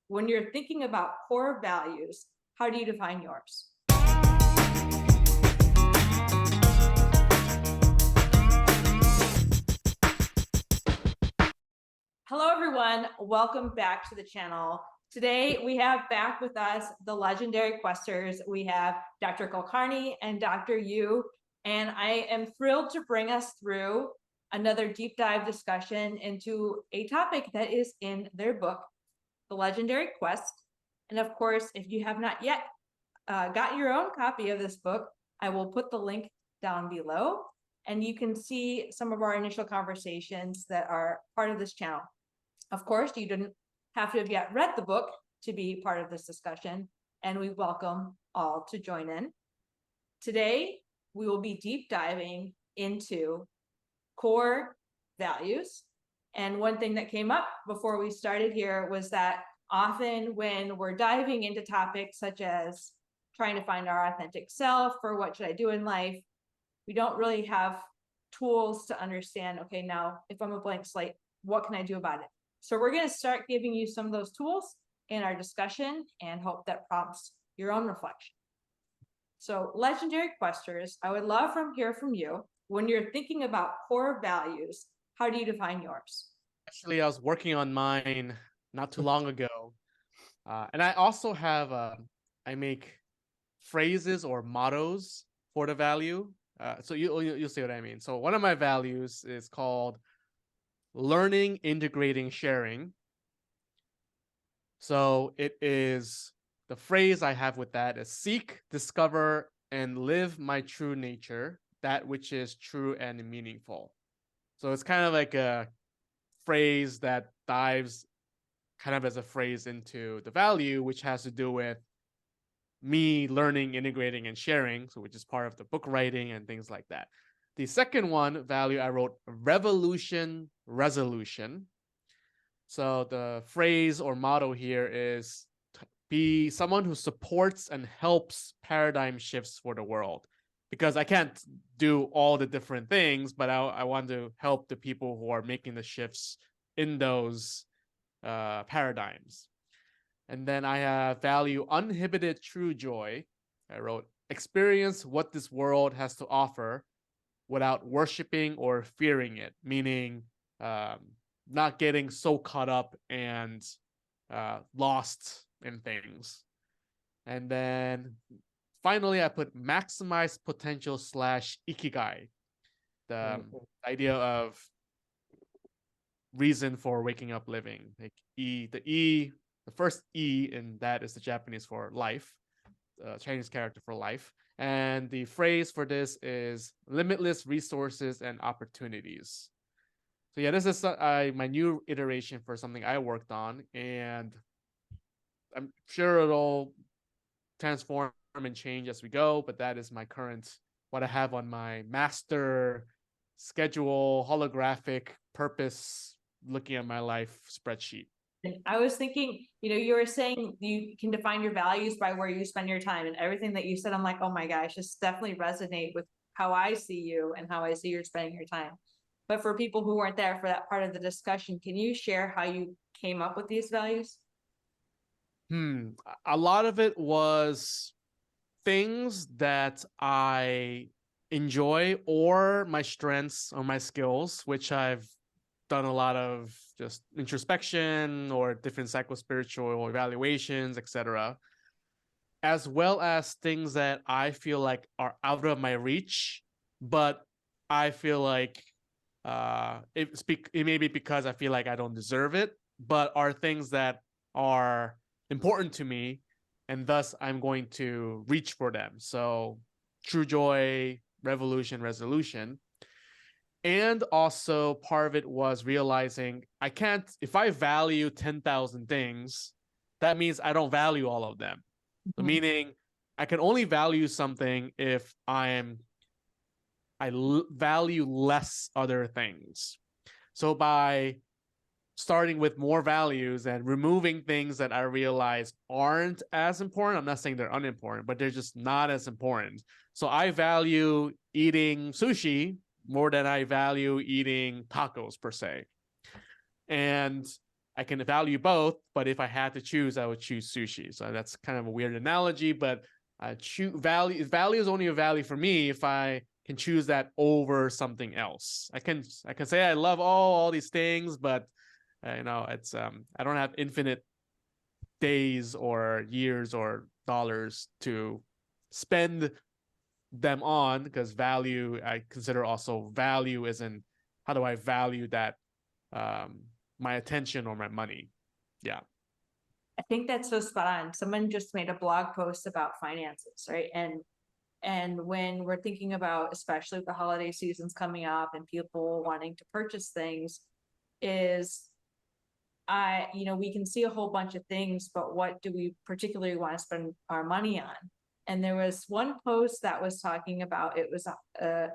when you're thinking about core values, how do you define yours? Hello, everyone. Welcome back to the channel. Today, we have back with us the legendary questers. We have Dr. Kulkarni and Dr. Yu, and I am thrilled to bring us through another deep dive discussion into a topic that is in their book, The Legendary Quest. And of course, if you have not yet got your own copy of this book, I will put the link down below, and you can see some of our initial conversations that are part of this channel. Of course, you didn't have to have yet read the book to be part of this discussion, and we welcome all to join in. Today, we will be deep diving into core values. And one thing that came up before we started here was that often when we're diving into topics such as trying to find our authentic self or what should I do in life, we don't really have tools to understand, okay, now if I'm a blank slate, what can I do about it? So we're going to start giving you some of those tools in our discussion and hope that prompts your own reflection. So legendary questers, I would love to hear from you. When you're thinking about core values, how do you define yours? Actually, I was working on mine not too long ago. And I also have, I make phrases or mottos for the value. So you'll see what I mean. So one of my values is called learning, integrating, sharing. So it is, the phrase I have with that is seek, discover, and live my true nature, that which is true and meaningful. So it's kind of like a phrase that dives kind of as a phrase into the value, which has to do with me learning, integrating, and sharing, so which is part of the book writing and things like that. The second one value I wrote, revolution, resolution. So the phrase or motto here is be someone who supports and helps paradigm shifts for the world. Because I can't do all the different things, but I want to help the people who are making the shifts in those paradigms. And then I have value uninhibited true joy. I wrote experience what this world has to offer without worshiping or fearing it, meaning not getting so caught up and lost in things. And then finally, I put maximize potential / ikigai, the idea of reason for waking up living. Like the first E in that is the Japanese for life, Chinese character for life. And the phrase for this is limitless resources and opportunities. So yeah, this is my new iteration for something I worked on, and I'm sure it'll transform and change as we go, but that is my current, what I have on my master schedule, holographic purpose, looking at my life spreadsheet. I was thinking, you were saying you can define your values by where you spend your time, and everything that you said, I'm like, oh my gosh, this definitely resonate with how I see you and how I see you're spending your time. But for people who weren't there for that part of the discussion, can you share how you came up with these values? A lot of it was things that I enjoy or my strengths or my skills, which I've done a lot of just introspection or different psychospiritual evaluations, etc., as well as things that I feel like are out of my reach, but I feel like it may be because I feel like I don't deserve it, but are things that are important to me, and thus I'm going to reach for them. So true joy, revolution, resolution. And also part of it was realizing I can't, if I value 10,000 things, that means I don't value all of them. So meaning I can only value something if I value less other things. So by starting with more values and removing things that I realize aren't as important, I'm not saying they're unimportant, but they're just not as important. So I value eating sushi more than I value eating tacos per se. And I can value both, but if I had to choose, I would choose sushi. So that's kind of a weird analogy, but value is only a value for me if I can choose that over something else. I can say I love all these things, but it's I don't have infinite days or years or dollars to spend them on, because value, I consider also value is in how do I value that my attention or my money. Yeah. I think that's so spot on. Someone just made a blog post about finances, right? And when we're thinking about, especially with the holiday seasons coming up and people wanting to purchase things, is we can see a whole bunch of things, but what do we particularly want to spend our money on? And there was one post that was talking about, it was a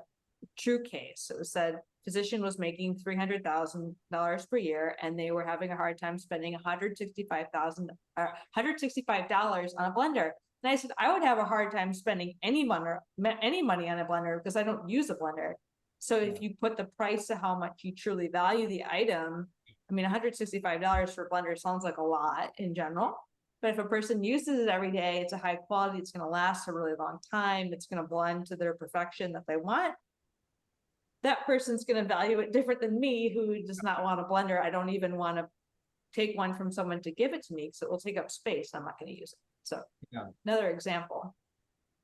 true case. It was said physician was making $300,000 per year, and they were having a hard time spending $165 on a blender. And I said, I would have a hard time spending any money on a blender because I don't use a blender. So if you put the price to how much you truly value the item, I mean, $165 for a blender sounds like a lot in general. But if a person uses it every day, it's a high quality, it's going to last a really long time, it's going to blend to their perfection that they want, that person's going to value it different than me, who does not want a blender. I don't even want to take one from someone to give it to me, because it will take up space. I'm not going to use it. So Yeah. another example.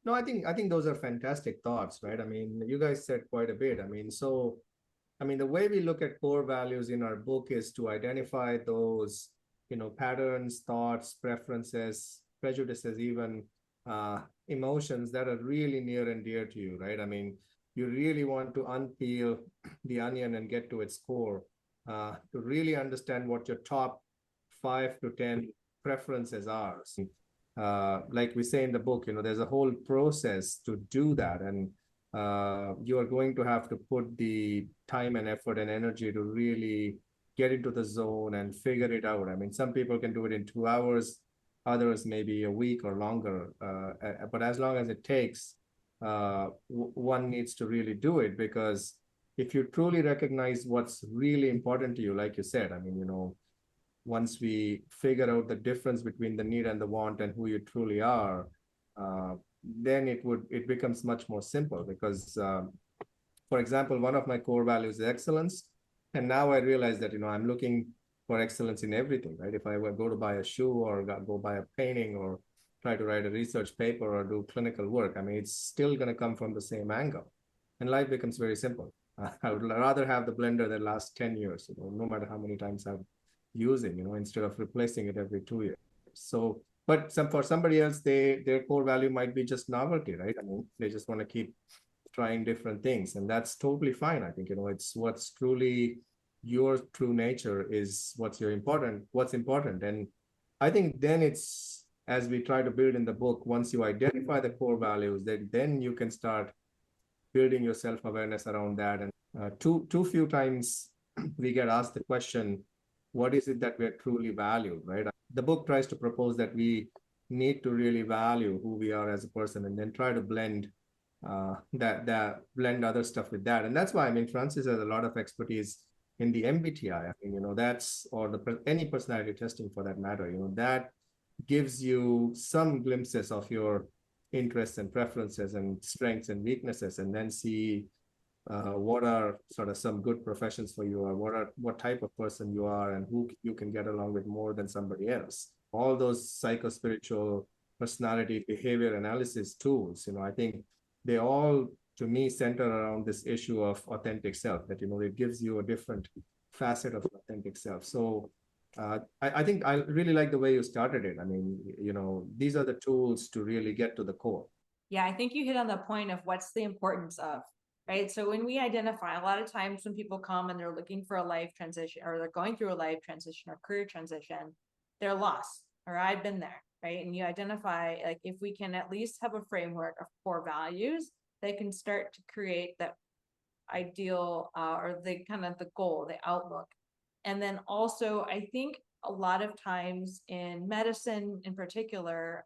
No, I think those are fantastic thoughts, right? I mean, you guys said quite a bit. The way we look at core values in our book is to identify those, patterns, thoughts, preferences, prejudices, even emotions that are really near and dear to you, right? I mean, you really want to unpeel the onion and get to its core to really understand what your top 5 to 10 preferences are. Like we say in the book, there's a whole process to do that. And you are going to have to put the time and effort and energy to really get into the zone and figure it out. I mean, some people can do it in 2 hours, others maybe a week or longer. But as long as it takes, one needs to really do it, because if you truly recognize what's really important to you, like you said, once we figure out the difference between the need and the want and who you truly are, then it becomes much more simple. Because, for example, one of my core values is excellence. And now I realize that, I'm looking for excellence in everything, right? If I were go to buy a shoe or go buy a painting or try to write a research paper or do clinical work, it's still going to come from the same angle. And life becomes very simple. I would rather have the blender that lasts 10 years, no matter how many times I've using, instead of replacing it every 2 years. So, but for somebody else, their core value might be just novelty, right? They just want to keep trying different things, and that's totally fine. I think, it's what's truly your true nature is what's important. And I think then it's, as we try to build in the book, once you identify the core values, then you can start building your self-awareness around that. And too few times we get asked the question, what is it that we're truly valued, right? The book tries to propose that we need to really value who we are as a person, and then try to blend blend other stuff with that. And that's why, Francis has a lot of expertise in the MBTI. That's, or any personality testing for that matter, that gives you some glimpses of your interests and preferences and strengths and weaknesses, and then see what are sort of some good professions for you, or what type of person you are, and who you can get along with more than somebody else. All those psychospiritual personality behavior analysis tools, I think they all, to me, center around this issue of authentic self, that, it gives you a different facet of authentic self. So I think I really like the way you started it. These are the tools to really get to the core. Yeah, I think you hit on the point of what's the importance of, right? So when we identify, a lot of times when people come and they're looking for a life transition, or they're going through a life transition or career transition, they're lost, or I've been there, right? And you identify, like, if we can at least have a framework of core values, they can start to create that ideal or the kind of the goal, the outlook. And then also, I think a lot of times in medicine in particular,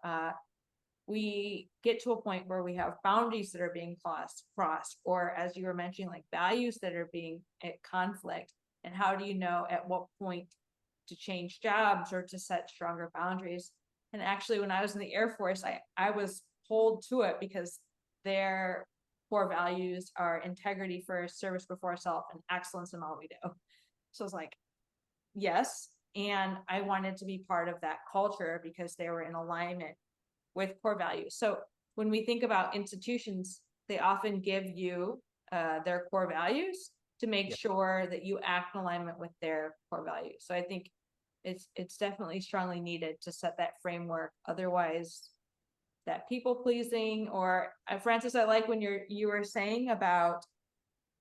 we get to a point where we have boundaries that are being crossed, or, as you were mentioning, like values that are being at conflict. And how do you know at what point to change jobs or to set stronger boundaries. And actually, when I was in the Air Force, I was pulled to it because their core values are integrity first, service before self, and excellence in all we do. So it's like, yes. And I wanted to be part of that culture because they were in alignment with core values. So when we think about institutions, they often give you their core values to make Yeah. sure that you act in alignment with their core values. So I think it's definitely strongly needed to set that framework. Otherwise, that people pleasing or Francis, I like when you were saying about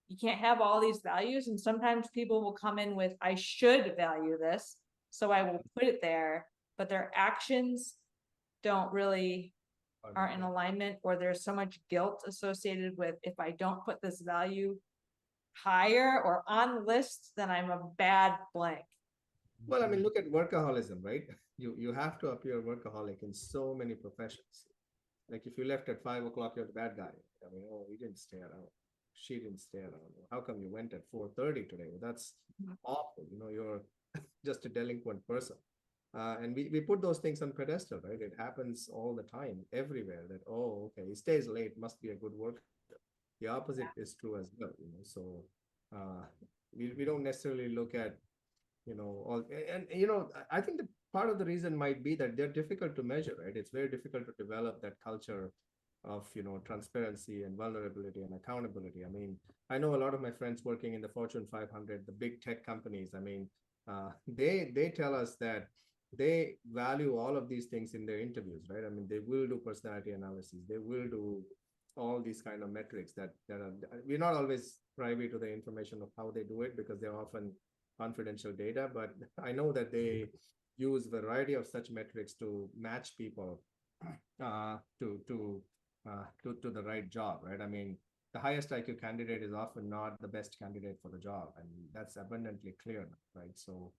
you can't have all these values, and sometimes people will come in with I should value this, so I will put it there, but their actions don't really aren't in alignment, or there's so much guilt associated with if I don't put this value higher or on the list, then I'm a bad blank. Well, I mean, look at workaholism, right? You have to appear workaholic in so many professions. Like if you left at 5 o'clock, you're the bad guy. I mean, oh, he didn't stay around. She didn't stay around. How come you went at 4:30 today? Well, that's awful. You know, you're just a delinquent person. And we put those things on pedestal, right? It happens all the time, everywhere. That oh, okay, he stays late, must be a good worker. The opposite is true as well. You know, so we don't necessarily look at all and I think that part of the reason might be that they're difficult to measure, right? It's very difficult to develop that culture of transparency and vulnerability and accountability. I mean, I know a lot of my friends working in the Fortune 500, the big tech companies. I mean, they tell us that they value all of these things in their interviews, right? I mean, they will do personality analysis, they will do all these kind of metrics that are, we're not always privy to the information of how they do it because they're often confidential data, but I know that they use a variety of such metrics to match people to the right job, right? I mean, the highest IQ candidate is often not the best candidate for the job, and that's abundantly clear, right? So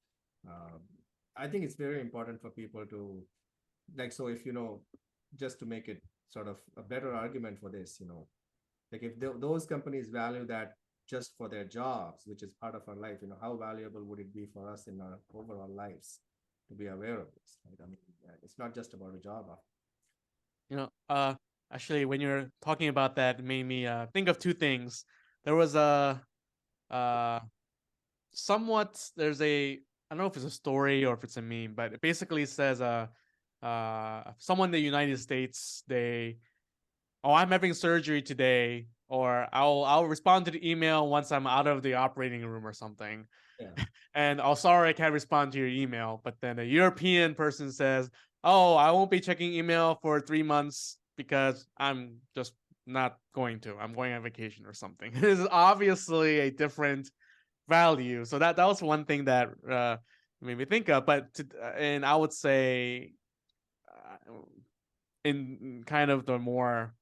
I think it's very important for people to so if just to make it sort of a better argument for this, like if those companies value that just for their jobs, which is part of our life, how valuable would it be for us in our overall lives to be aware of this, right? I mean, it's not just about a job. Actually, when you're talking about that, it made me think of two things. There was a there's a, I don't know if it's a story or if it's a meme, but it basically says someone in the United States, I'm having surgery today, or I'll respond to the email once I'm out of the operating room or something. Yeah. And sorry, I can't respond to your email. But then a European person says, oh, I won't be checking email for 3 months because I'm just not going to. I'm going on vacation or something. It is obviously a different value. So that was one thing that made me think of. And I would say in kind of the more,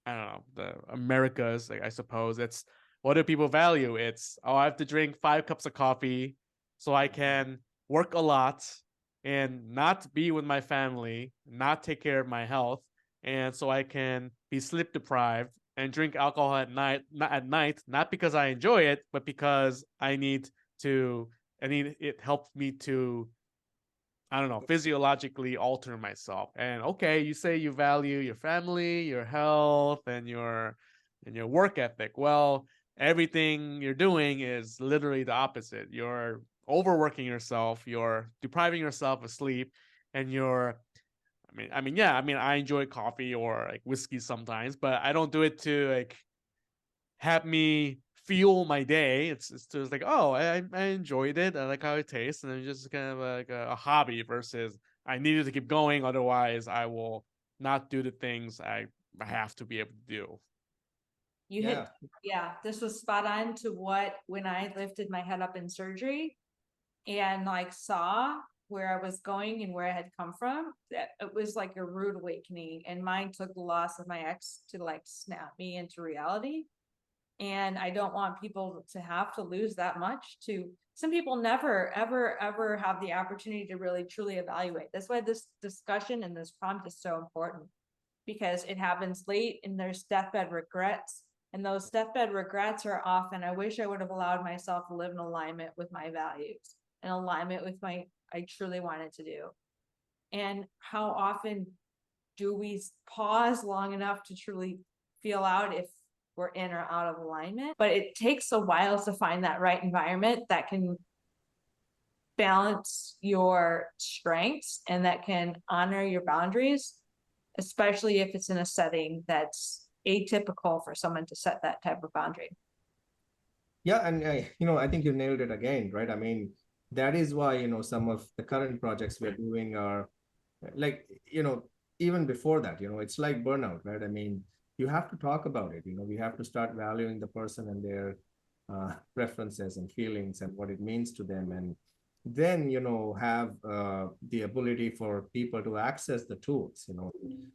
I don't know, the Americas, I suppose, it's what do people value? It's, I have to drink 5 cups of coffee so I can work a lot and not be with my family, not take care of my health, and so I can be sleep deprived and drink alcohol at night, not because I enjoy it, but because it helps me to, I don't know, physiologically alter myself. And okay, you say you value your family, your health, and your work ethic. Well, everything you're doing is literally the opposite. You're overworking yourself, you're depriving yourself of sleep, and I enjoy coffee or like whiskey sometimes, but I don't do it to like have me fuel my day. It's just like, oh, I enjoyed it. I like how it tastes, and it's just kind of like a hobby versus I needed to keep going. Otherwise, I will not do the things I have to be able to do. This was spot on to what, when I lifted my head up in surgery and like saw where I was going and where I had come from, that it was like a rude awakening. And mine took the loss of my ex to like snap me into reality. And I don't want people to have to lose that much. Some people never, ever, ever have the opportunity to really, truly evaluate. That's why this discussion and this prompt is so important, because it happens late and there's deathbed regrets. And those deathbed regrets are often, I wish I would have allowed myself to live in alignment with my values. in alignment with I truly wanted to do. And how often do we pause long enough to truly feel out if we're in or out of alignment? But it takes a while to find that right environment that can balance your strengths and that can honor your boundaries, especially if it's in a setting that's atypical for someone to set that type of boundary. Yeah, and I think you nailed it again, right? I mean, that is why, some of the current projects we're doing are like, even before that, it's like burnout, right? I mean, you have to talk about it. We have to start valuing the person and their preferences and feelings and what it means to them, and then have the ability for people to access the tools.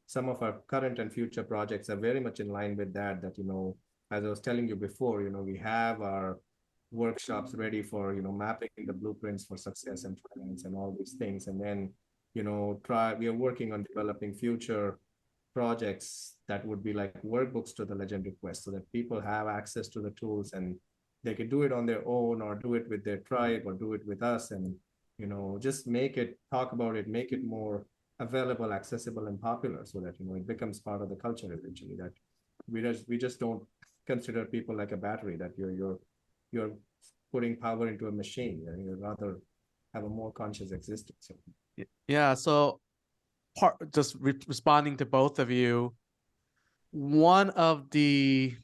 Some of our current and future projects are very much in line with that, as I was telling you before, we have our workshops ready for mapping the blueprints for success and finance and all these things. And then we are working on developing future projects that would be like workbooks to the Legendary Quest, so that people have access to the tools and they could do it on their own or do it with their tribe or do it with us, and just talk about it, make it more available, accessible, and popular, so that it becomes part of the culture eventually. That we just don't consider people like a battery that you're putting power into a machine. You'd rather have a more conscious existence. Yeah, so responding to both of you, one of the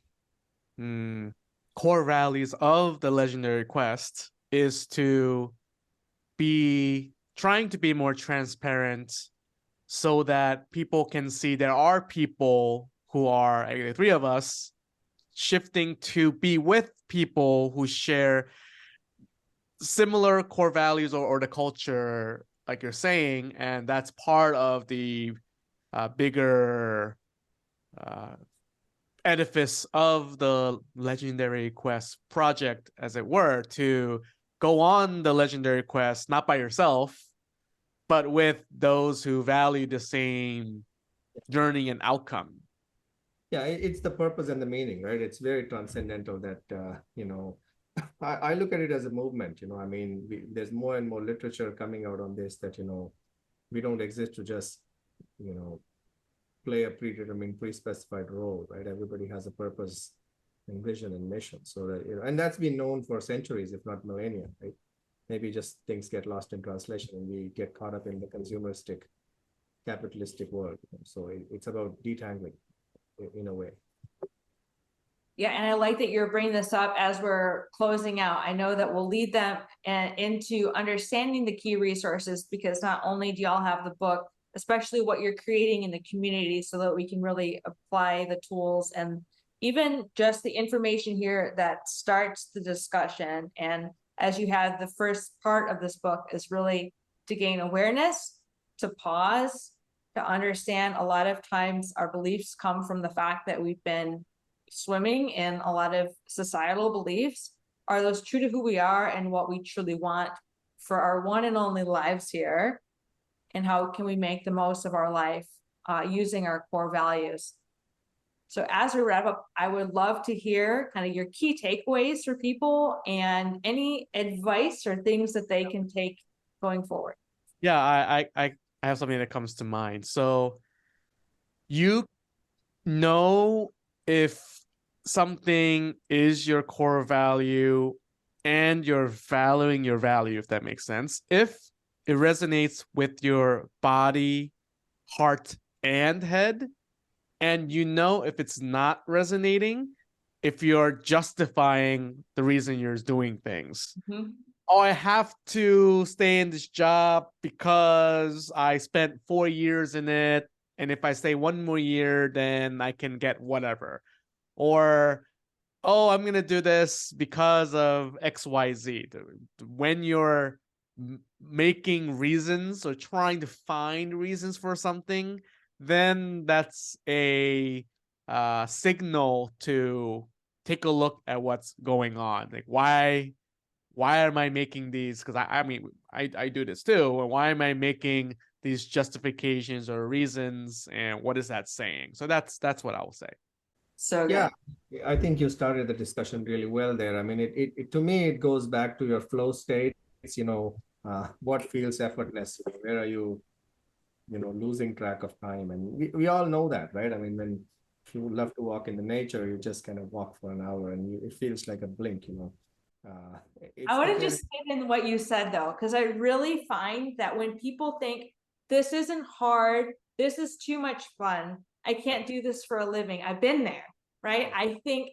core values of the Legendary Quest is to be trying to be more transparent, so that people can see there are people who are, the three of us, shifting to be with people who share similar core values or the culture, like you're saying, and that's part of the bigger edifice of the Legendary Quest project, as it were, to go on the Legendary Quest, not by yourself, but with those who value the same journey and outcome. Yeah, it's the purpose and the meaning, right? It's very transcendental that, I look at it as a movement. I mean, there's more and more literature coming out on this, that, we don't exist to just, play a predetermined, pre-specified role, right? Everybody has a purpose and vision and mission. So that, and that's been known for centuries, if not millennia, right? Maybe just things get lost in translation and we get caught up in the consumeristic, capitalistic world. So it's about detangling in a way. Yeah, and I like that you're bringing this up as we're closing out. I know that we'll lead them into understanding the key resources, because not only do y'all have the book, especially what you're creating in the community, so that we can really apply the tools and even just the information here that starts the discussion. And as you have, the first part of this book is really to gain awareness, to pause, to understand a lot of times our beliefs come from the fact that we've been swimming in a lot of societal beliefs. Are those true to who we are and what we truly want for our one and only lives here? And how can we make the most of our life using our core values? So as we wrap up, I would love to hear kind of your key takeaways for people and any advice or things that they can take going forward. Yeah, I have something that comes to mind. So you know if something is your core value and you're valuing your value, if that makes sense. If it resonates with your body, heart, and head, and if it's not resonating, if you're justifying the reason you're doing things. Mm-hmm. Oh, I have to stay in this job because I spent 4 years in it, and if I stay 1 more year, then I can get whatever. Or, oh, I'm going to do this because of XYZ. When you're making reasons or trying to find reasons for something, then that's a signal to take a look at what's going on. Like, why am I making these? Because I do this too. And why am I making these justifications or reasons? And what is that saying? So that's what I will say. So good. Yeah, I think you started the discussion really well there. I mean, it to me, it goes back to your flow state. it's, what feels effortless? Where are you, losing track of time? And we all know that, right? I mean, when if you love to walk in the nature, you just kind of walk for an hour and it feels like a blink. I It's want the to just get in what you said though, because I really find that when people think this isn't hard, this is too much fun, I can't do this for a living. I've been there, right? I think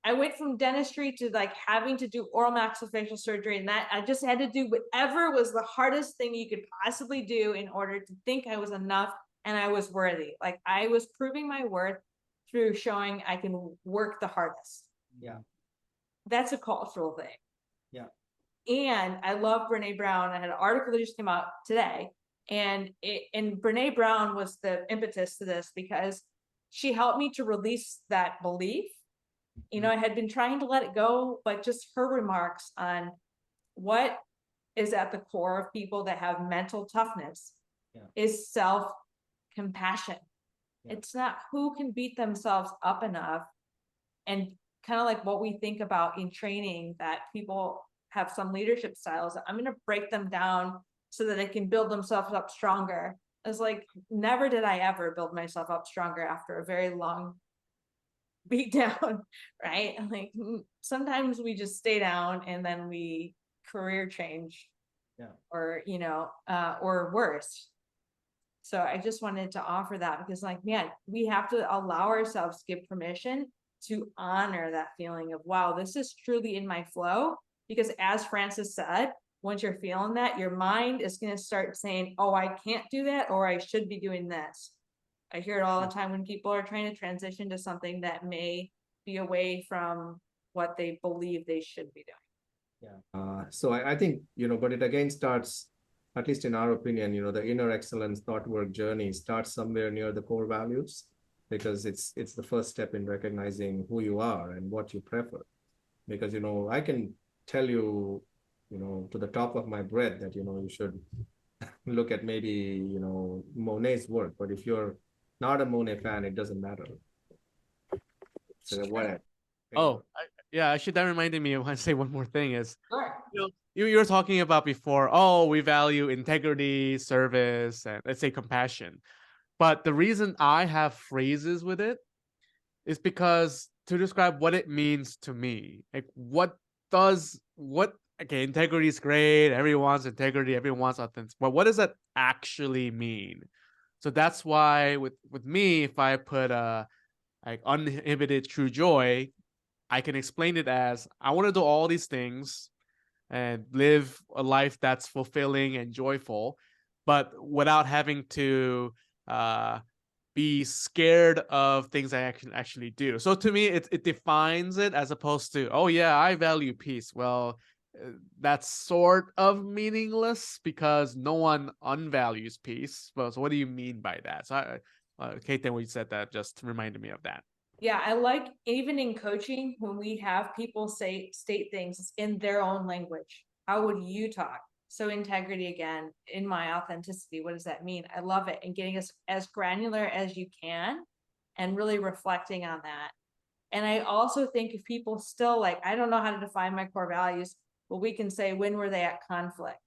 I went from dentistry to like having to do oral maxillofacial surgery, and that I just had to do whatever was the hardest thing you could possibly do in order to think I was enough and I was worthy. Like I was proving my worth through showing I can work the hardest. Yeah. That's a cultural thing. Yeah. And I love Brene Brown. I had an article that just came out today, and Brene Brown was the impetus to this because she helped me to release that belief. I had been trying to let it go, but just her remarks on what is at the core of people that have mental toughness is self-compassion. It's not who can beat themselves up enough, and kind of like what we think about in training, that people have some leadership styles. I'm going to break them down so that they can build themselves up stronger. It's like, never did I ever build myself up stronger after a very long beat down, right? Like sometimes we just stay down and then we career change, or or worse. So I just wanted to offer that because, like, man, we have to allow ourselves to give permission to honor that feeling of, wow, this is truly in my flow. Because as Francis said, once you're feeling that, your mind is going to start saying, oh, I can't do that, or I should be doing this. I hear it all the time when people are trying to transition to something that may be away from what they believe they should be doing. Yeah. So I think, but it again starts, at least in our opinion, the inner excellence thought work journey starts somewhere near the core values, because it's the first step in recognizing who you are and what you prefer. Because, I can tell you, to the top of my breath that, you should look at maybe, Monet's work, but if you're not a Monet fan, it doesn't matter. So what? Actually, that reminded me. I want to say one more thing is, Sure. you were talking about before, oh, we value integrity, service, and let's say compassion. But the reason I have phrases with it is because to describe what it means to me, like okay, integrity is great, everyone wants integrity, everyone wants authenticity, but what does that actually mean? So that's why with me, if I put like uninhibited true joy, I can explain it as I want to do all these things and live a life that's fulfilling and joyful, but without having to be scared of things I actually do. So to me, it defines it, as opposed to, oh yeah, I value peace. Well, that's sort of meaningless because no one unvalues peace. Well, so what do you mean by that? So Kate, when you said that, just reminded me of that. Yeah, I like, even in coaching, when we have people state things in their own language. How would you talk? So integrity, again, in my authenticity, what does that mean? I love it. And getting us as granular as you can and really reflecting on that. And I also think if people still like, I don't know how to define my core values, but we can say, when were they at conflict?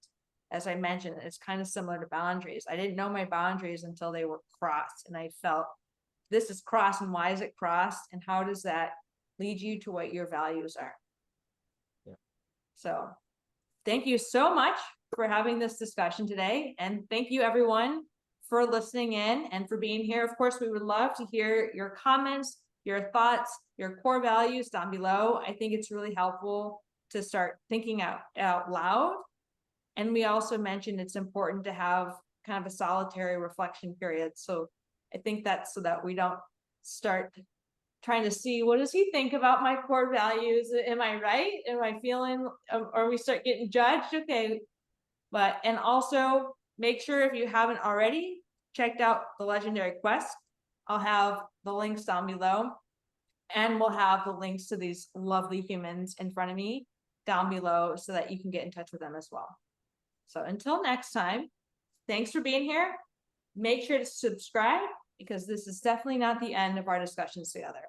As I mentioned, it's kind of similar to boundaries. I didn't know my boundaries until they were crossed, and I felt, this is crossed, and why is it crossed, and how does that lead you to what your values are? So thank you so much for having this discussion today, and thank you everyone for listening in and for being here. Of course, we would love to hear your comments, your thoughts, your core values down below. I think it's really helpful to start thinking out loud. And we also mentioned it's important to have kind of a solitary reflection period. So I think that's so that we don't start trying to see, what does he think about my core values? Am I right? Am I feeling, or we start getting judged? Okay. And also make sure, if you haven't already checked out the Legendary Quest, I'll have the links down below, and we'll have the links to these lovely humans in front of me down below so that you can get in touch with them as well. So until next time, thanks for being here. Make sure to subscribe, because this is definitely not the end of our discussions together.